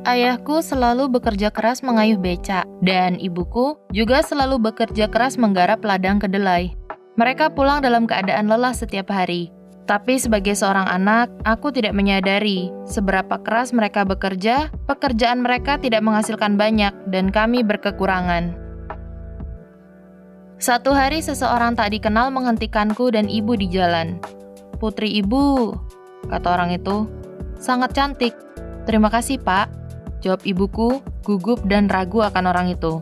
Ayahku selalu bekerja keras mengayuh becak, dan ibuku juga selalu bekerja keras menggarap ladang kedelai. Mereka pulang dalam keadaan lelah setiap hari. Tapi sebagai seorang anak, aku tidak menyadari seberapa keras mereka bekerja, pekerjaan mereka tidak menghasilkan banyak, dan kami berkekurangan. Satu hari seseorang tak dikenal menghentikanku dan ibu di jalan. "Putri ibu," kata orang itu, "sangat cantik." "Terima kasih, Pak," jawab ibuku, gugup dan ragu akan orang itu.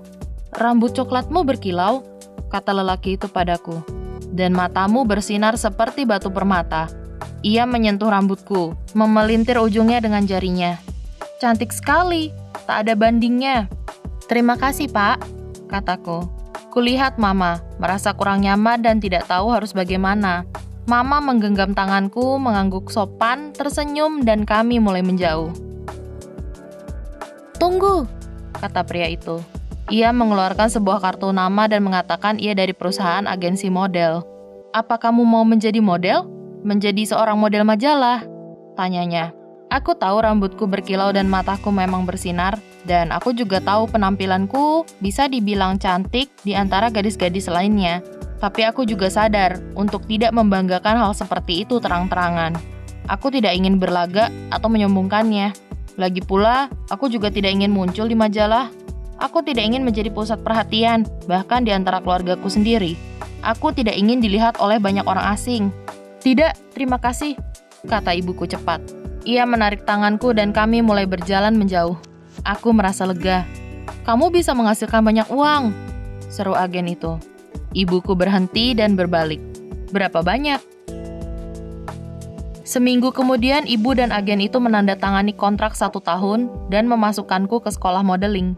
"Rambut coklatmu berkilau," kata lelaki itu padaku, "dan matamu bersinar seperti batu permata." Ia menyentuh rambutku, memelintir ujungnya dengan jarinya. "Cantik sekali, tak ada bandingnya." "Terima kasih, Pak," kataku. Kulihat Mama, merasa kurang nyaman dan tidak tahu harus bagaimana. Mama menggenggam tanganku, mengangguk sopan, tersenyum, dan kami mulai menjauh. "Tunggu," kata pria itu. Ia mengeluarkan sebuah kartu nama dan mengatakan ia dari perusahaan agensi model. "Apa kamu mau menjadi model? Menjadi seorang model majalah?" tanyanya. Aku tahu rambutku berkilau dan mataku memang bersinar, dan aku juga tahu penampilanku bisa dibilang cantik di antara gadis-gadis lainnya. Tapi aku juga sadar untuk tidak membanggakan hal seperti itu terang-terangan. Aku tidak ingin berlagak atau menyombongkannya. Lagi pula, aku juga tidak ingin muncul di majalah. Aku tidak ingin menjadi pusat perhatian, bahkan di antara keluargaku sendiri. Aku tidak ingin dilihat oleh banyak orang asing. "Tidak, terima kasih," kata ibuku cepat. Ia menarik tanganku dan kami mulai berjalan menjauh. Aku merasa lega. "Kamu bisa menghasilkan banyak uang," seru agen itu. Ibuku berhenti dan berbalik. "Berapa banyak?" Seminggu kemudian, ibu dan agen itu menandatangani kontrak 1 tahun dan memasukkanku ke sekolah modeling.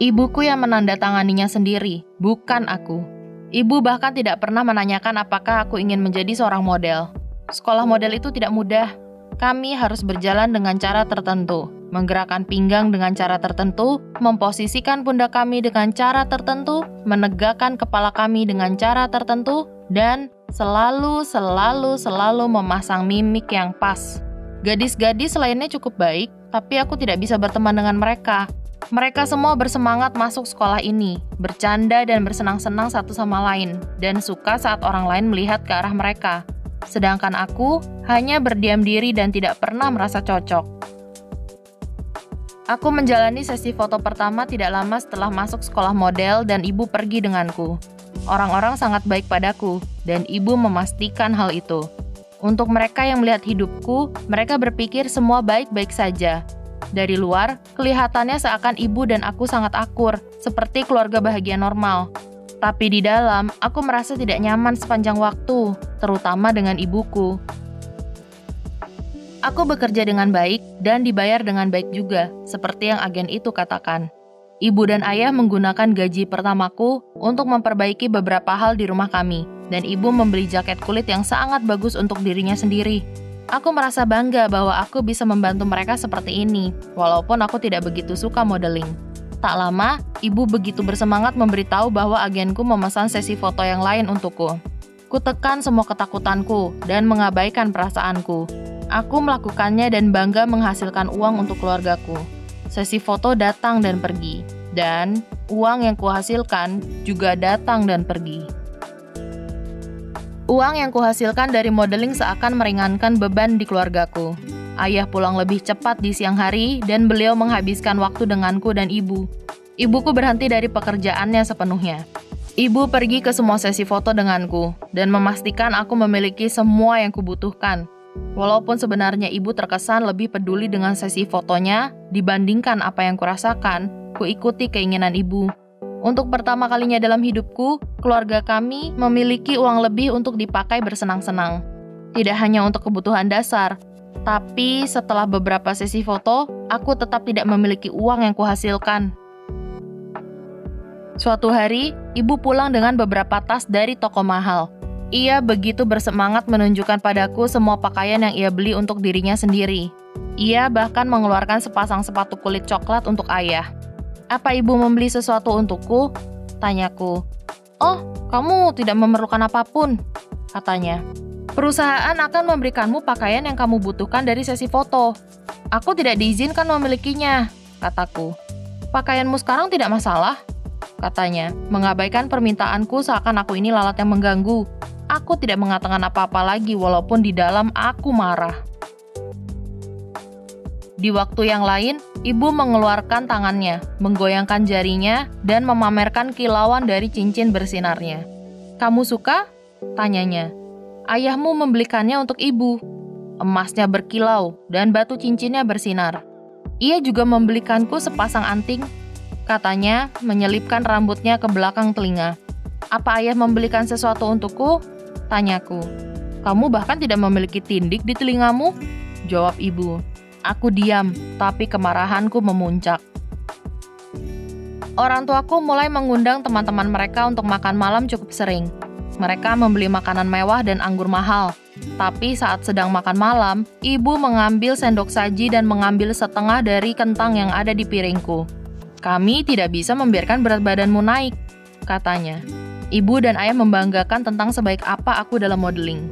Ibuku yang menandatanganinya sendiri, bukan aku. Ibu bahkan tidak pernah menanyakan apakah aku ingin menjadi seorang model. Sekolah model itu tidak mudah. Kami harus berjalan dengan cara tertentu, menggerakkan pinggang dengan cara tertentu, memposisikan pundak kami dengan cara tertentu, menegakkan kepala kami dengan cara tertentu, dan selalu memasang mimik yang pas. Gadis-gadis lainnya cukup baik, tapi aku tidak bisa berteman dengan mereka. Mereka semua bersemangat masuk sekolah ini, bercanda dan bersenang-senang satu sama lain, dan suka saat orang lain melihat ke arah mereka. Sedangkan aku hanya berdiam diri dan tidak pernah merasa cocok. Aku menjalani sesi foto pertama tidak lama setelah masuk sekolah model dan ibu pergi denganku. Orang-orang sangat baik padaku, dan ibu memastikan hal itu. Untuk mereka yang melihat hidupku, mereka berpikir semua baik-baik saja. Dari luar, kelihatannya seakan ibu dan aku sangat akur, seperti keluarga bahagia normal. Tapi di dalam, aku merasa tidak nyaman sepanjang waktu, terutama dengan ibuku. Aku bekerja dengan baik dan dibayar dengan baik juga, seperti yang agen itu katakan. Ibu dan ayah menggunakan gaji pertamaku untuk memperbaiki beberapa hal di rumah kami, dan ibu membeli jaket kulit yang sangat bagus untuk dirinya sendiri. Aku merasa bangga bahwa aku bisa membantu mereka seperti ini, walaupun aku tidak begitu suka modeling. Tak lama, ibu begitu bersemangat memberitahu bahwa agenku memesan sesi foto yang lain untukku. Kutekan semua ketakutanku dan mengabaikan perasaanku. Aku melakukannya dan bangga menghasilkan uang untuk keluargaku. Sesi foto datang dan pergi, dan uang yang kuhasilkan juga datang dan pergi. Uang yang kuhasilkan dari modeling seakan meringankan beban di keluargaku. Ayah pulang lebih cepat di siang hari dan beliau menghabiskan waktu denganku dan ibu. Ibuku berhenti dari pekerjaannya sepenuhnya. Ibu pergi ke semua sesi foto denganku dan memastikan aku memiliki semua yang kubutuhkan. Walaupun sebenarnya ibu terkesan lebih peduli dengan sesi fotonya dibandingkan apa yang kurasakan, kuikuti keinginan ibu. Untuk pertama kalinya dalam hidupku, keluarga kami memiliki uang lebih untuk dipakai bersenang-senang. Tidak hanya untuk kebutuhan dasar, tapi setelah beberapa sesi foto, aku tetap tidak memiliki uang yang kuhasilkan. Suatu hari, ibu pulang dengan beberapa tas dari toko mahal. Ia begitu bersemangat menunjukkan padaku semua pakaian yang ia beli untuk dirinya sendiri. Ia bahkan mengeluarkan sepasang sepatu kulit coklat untuk ayah. "Apa ibu membeli sesuatu untukku?" tanyaku. "Oh, kamu tidak memerlukan apapun," katanya. "Perusahaan akan memberikanmu pakaian yang kamu butuhkan dari sesi foto. Aku tidak diizinkan memilikinya," kataku. Pakaianmu sekarang tidak masalah, katanya, mengabaikan permintaanku seakan aku ini lalat yang mengganggu. Aku tidak mengatakan apa-apa lagi walaupun di dalam aku marah. Di waktu yang lain, ibu mengeluarkan tangannya, menggoyangkan jarinya, dan memamerkan kilauan dari cincin bersinarnya. Kamu suka? Tanyanya. Ayahmu membelikannya untuk ibu. Emasnya berkilau, dan batu cincinnya bersinar. Ia juga membelikanku sepasang anting, katanya, menyelipkan rambutnya ke belakang telinga. Apa ayah membelikan sesuatu untukku? Tanyaku. Kamu bahkan tidak memiliki tindik di telingamu? Jawab ibu. Aku diam, tapi kemarahanku memuncak. Orang tuaku mulai mengundang teman-teman mereka untuk makan malam cukup sering. Mereka membeli makanan mewah dan anggur mahal. Tapi saat sedang makan malam, ibu mengambil sendok saji dan mengambil setengah dari kentang yang ada di piringku. Kami tidak bisa membiarkan berat badanmu naik, katanya. Ibu dan ayah membanggakan tentang sebaik apa aku dalam modeling.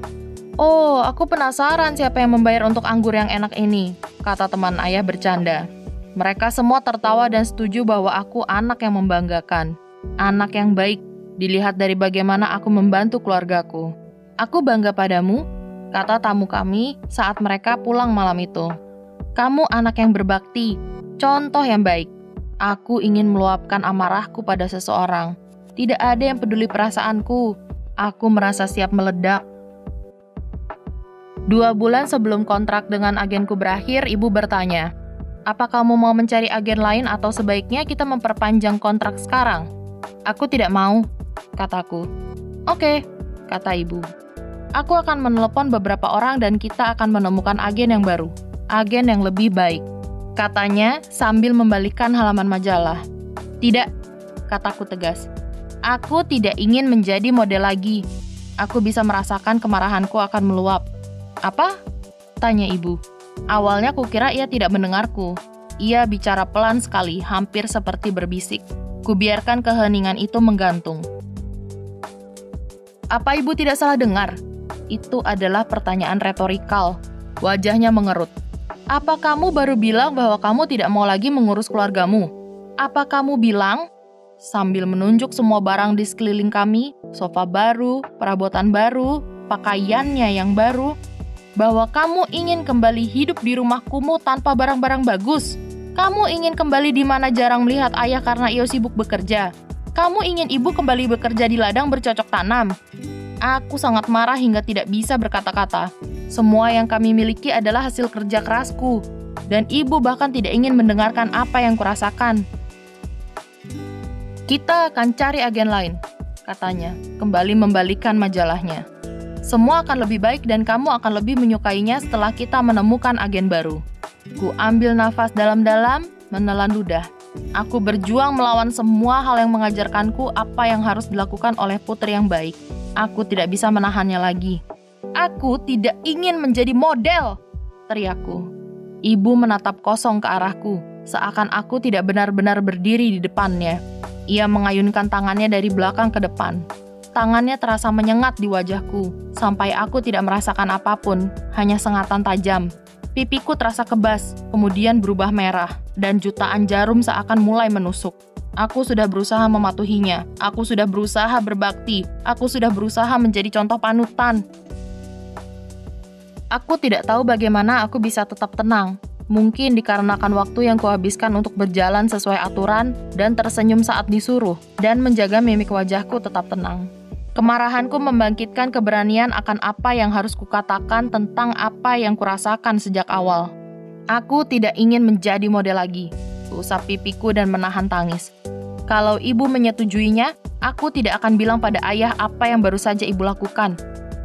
Oh, aku penasaran siapa yang membayar untuk anggur yang enak ini, kata teman ayah bercanda. Mereka semua tertawa dan setuju bahwa aku anak yang membanggakan. Anak yang baik, dilihat dari bagaimana aku membantu keluargaku. Aku bangga padamu, kata tamu kami saat mereka pulang malam itu. Kamu anak yang berbakti, contoh yang baik. Aku ingin meluapkan amarahku pada seseorang. Tidak ada yang peduli perasaanku. Aku merasa siap meledak. 2 bulan sebelum kontrak dengan agenku berakhir, ibu bertanya, apa kamu mau mencari agen lain atau sebaiknya kita memperpanjang kontrak sekarang? Aku tidak mau, kataku. Oke, kata ibu. Aku akan menelepon beberapa orang dan kita akan menemukan agen yang baru, agen yang lebih baik, katanya sambil membalikkan halaman majalah. Tidak, kataku tegas. Aku tidak ingin menjadi model lagi. Aku bisa merasakan kemarahanku akan meluap. Apa? Tanya ibu. Awalnya kukira ia tidak mendengarku. Ia bicara pelan sekali, hampir seperti berbisik. Kubiarkan keheningan itu menggantung. Apa ibu tidak salah dengar? Itu adalah pertanyaan retorikal. Wajahnya mengerut. Apa kamu baru bilang bahwa kamu tidak mau lagi mengurus keluargamu? Apa kamu bilang? Sambil menunjuk semua barang di sekeliling kami, sofa baru, perabotan baru, pakaiannya yang baru, bahwa kamu ingin kembali hidup di rumah kumuh tanpa barang-barang bagus. Kamu ingin kembali di mana jarang melihat ayah karena ia sibuk bekerja. Kamu ingin ibu kembali bekerja di ladang bercocok tanam. Aku sangat marah hingga tidak bisa berkata-kata. Semua yang kami miliki adalah hasil kerja kerasku, dan ibu bahkan tidak ingin mendengarkan apa yang kurasakan. Kita akan cari agen lain, katanya, kembali membalikkan majalahnya. Semua akan lebih baik dan kamu akan lebih menyukainya setelah kita menemukan agen baru. Ku ambil nafas dalam-dalam, menelan ludah. Aku berjuang melawan semua hal yang mengajarkanku apa yang harus dilakukan oleh putri yang baik. Aku tidak bisa menahannya lagi. Aku tidak ingin menjadi model, teriakku. Ibu menatap kosong ke arahku, seakan aku tidak benar-benar berdiri di depannya. Ia mengayunkan tangannya dari belakang ke depan. Tangannya terasa menyengat di wajahku, sampai aku tidak merasakan apapun, hanya sengatan tajam. Pipiku terasa kebas, kemudian berubah merah, dan jutaan jarum seakan mulai menusuk. Aku sudah berusaha mematuhinya, aku sudah berusaha berbakti, aku sudah berusaha menjadi contoh panutan. Aku tidak tahu bagaimana aku bisa tetap tenang. Mungkin dikarenakan waktu yang kuhabiskan untuk berjalan sesuai aturan dan tersenyum saat disuruh, dan menjaga mimik wajahku tetap tenang. Kemarahanku membangkitkan keberanian akan apa yang harus kukatakan tentang apa yang kurasakan sejak awal. Aku tidak ingin menjadi model lagi. Kuusap pipiku dan menahan tangis. Kalau ibu menyetujuinya, aku tidak akan bilang pada ayah apa yang baru saja ibu lakukan.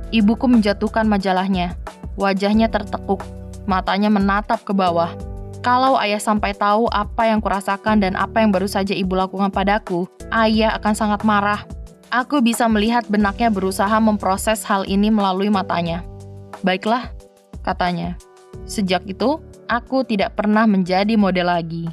Ibuku menjatuhkan majalahnya. Wajahnya tertekuk. Matanya menatap ke bawah. Kalau ayah sampai tahu apa yang kurasakan dan apa yang baru saja ibu lakukan padaku, ayah akan sangat marah. Aku bisa melihat benaknya berusaha memproses hal ini melalui matanya. Baiklah, katanya. Sejak itu, aku tidak pernah menjadi model lagi.